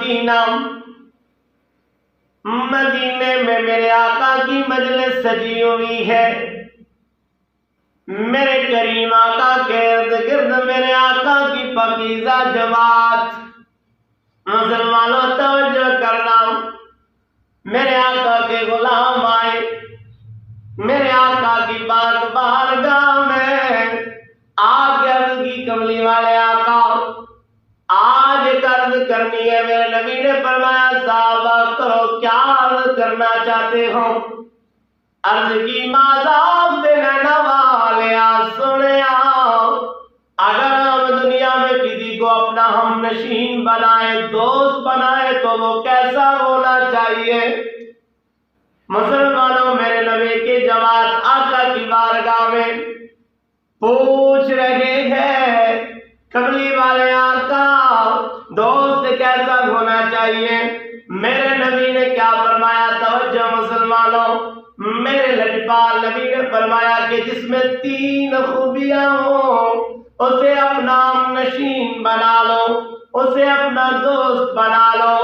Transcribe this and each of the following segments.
مدینہ، مدینے میں میرے آقا کی مجلس سجی ہوئی ہے، میرے کریم آقا کے ارد گرد میرے آقا کی پاکیزہ جماعت۔ مسلمانوں توجہ کرنا، میرے آقا کے غلام آئے میرے آقا کی پاک بارگاہ میں، آج عرض کی کملی والے آقا آج ایک عرض کرنی ہے۔ میرے نبی نے فرمایا صحابہ کرو، کیا عرض کرنا چاہتے ہو؟ عرض کی ماذا دینا والیا سنیا، اگر ہم دنیا میں کسی کو اپنا ہم نشین بنائے، دوست بنائے، تو وہ کیسا ہونا چاہیے؟ مسلمانوں میرے نبی کی جماعت آقا کی بارگاہ میں پوچھ رہے ہیں کملی والے آقا دوست کیسا ہونا چاہیے؟ میرے نبی نے کیا فرمایا؟ توجہ مسلمانوں، میرے لجپال نبی نے فرمایا کہ جس میں 3 خوبیاں ہوں اسے اپنا ہم نشین بنا لو، اسے اپنا دوست بنا لو۔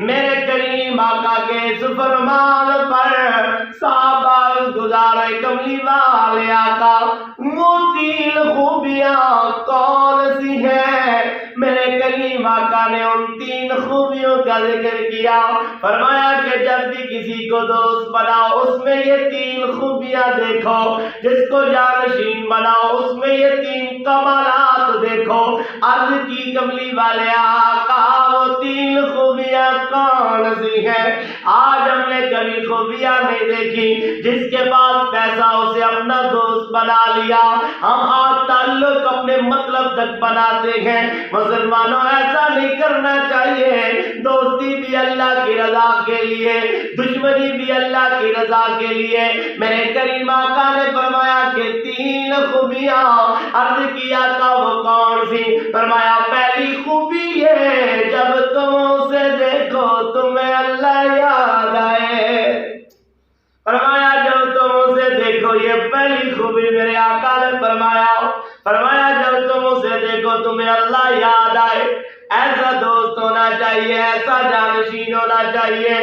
میرے کریم آقا کے اس فرمان پر صحابہ گزارے کملی والے آقا وہ 3 خوبیاں کون سی ہیں؟ میرے کریم آقا نے ان 3 خوبیوں کا ذکر کیا، فرمایا کہ جب بھی کسی کو دوست بناؤ اس میں یہ 3 خوبیاں دیکھو، جس کو جانشین بناؤ اس میں یہ 3 کمالات دیکھو۔ عرض کی کملی والے آقا وہ 3 خوبیاں کون سی ہیں؟ آج ہم نے کبھی خوبیاں نہیں دیکھی، جس کے پاس پیسہ اسے اپنا دوست بنا لیا، ہم آج تعلق اپنے مطلب تک بناتے ہیں۔ مسلمانوں ایسا نہیں کرنا چاہیے، دوستی بھی اللہ کی رضا کے لیے، دشمنی بھی اللہ کی رضا کے لیے۔ میرے کریم آقا نے فرمایا کہ 3 خوبیاں، عرض کیا تھا وہ کون سی؟ فرمایا پہلی خوبی یہ جب تم اسے دیکھو تمہیں اللہ یاد آئے۔ فرمایا جب تم اسے دیکھو، یہ پہلی خوبی میرے آقا نے فرمایا جب تم اسے دیکھو تمہیں اللہ یاد آئے۔ ایسا دوست ہونا چاہیے، ایسا جانشین ہونا چاہیے۔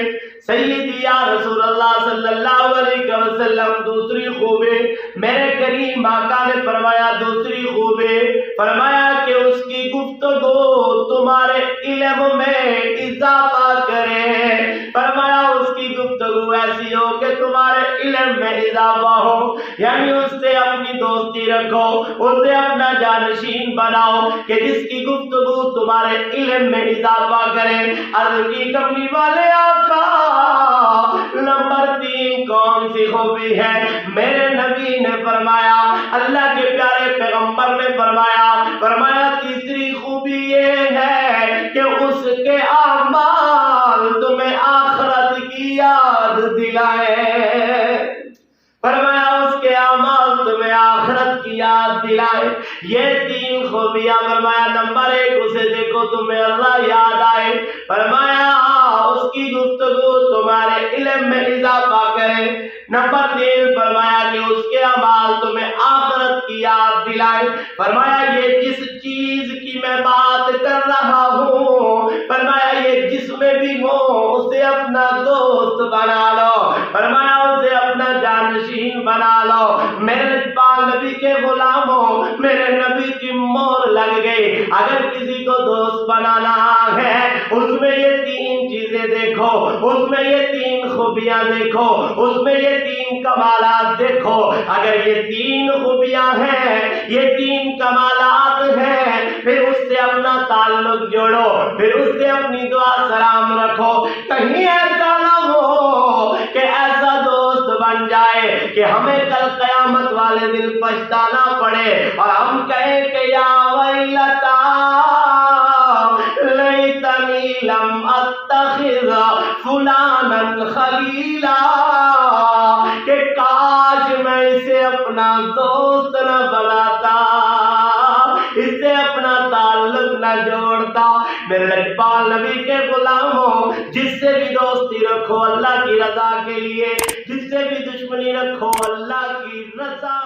سیدی یا رسول اللہ صلی اللہ علیہ وسلم دوسری خوبی میرے کریم آقا نے فرمایا، دوسری خوبی فرمایا کہ اس کی گفتگو تمہارے علم میں اضافہ کرے۔ فرمایا اس کی گفتگو ایسی ہو کہ تمہارے علم میں اضافہ ہو، یعنی اس سے اپنی دوستی رکھو، اسے اپنا جانشین بناؤ کہ جس کی گفتگو تمہارے علم میں اضافہ کرے۔ عرض کی کملی والے آقا نمبر 3 کون سی خوبی ہے؟ میرے نبی نے فرمایا، اللہ کے پیارے پیغمبر نے فرمایا تیسری خوبی یہ ہے کہ اس کے اعمال تمہیں آخرت کی یاد دلائے۔ فرمایا اس کے اعمال تمہیں آخرت کی یاد دلائے۔ یہ 3 خوبیاں، فرمایا نمبر 1 اسے دیکھو تمہیں اللہ یاد آئے، فرمایا اس کی گفتگو تمہارے علم میں اضافہ کرے، نمبر 3 فرمایا کہ اس کے اعمال تمہیں آخرت کی یاد دلائے۔ فرمایا یہ جس چیز کی میں بات کر رہا ہوں، فرمایا یہ جس میں بھی ہو اسے اپنا دوست بنا لو، فرمایا اسے اپنا جانشین بنا لو۔ میرے پاک نبی کے غلاموں، میرے نبی کی مور لگ گئی، اگر کسی کو دوست بنانا ہے اس میں یہ 3 چیزیں دیکھو، اس میں یہ 3 خوبیاں دیکھو، اس میں یہ 3 کمالات دیکھو۔ اگر یہ 3 خوبیاں ہیں، یہ 3 کمالات ہیں، پھر اس سے اپنا تعلق جوڑو، پھر اس سے اپنی دعا سلام رکھو۔ کہیں ایسا نہ ہو کہ ایسا دوست بن جائے کہ ہمیں کل قیامت والے دن پچھتانا پڑے اور ہم کہیں کہ یا ویلتا لیتنی لم اتخذ فلانا خلیلا، کہ کاش میں اسے اپنا دوست نہ بناتا، اس سے اپنا تعلق نہ جوڑتا۔ میرے لجپال نبی کے غلاموں، جس سے بھی دوستی رکھو اللہ کی رضا کے لیے، جس سے بھی دشمنی رکھو اللہ کی رضا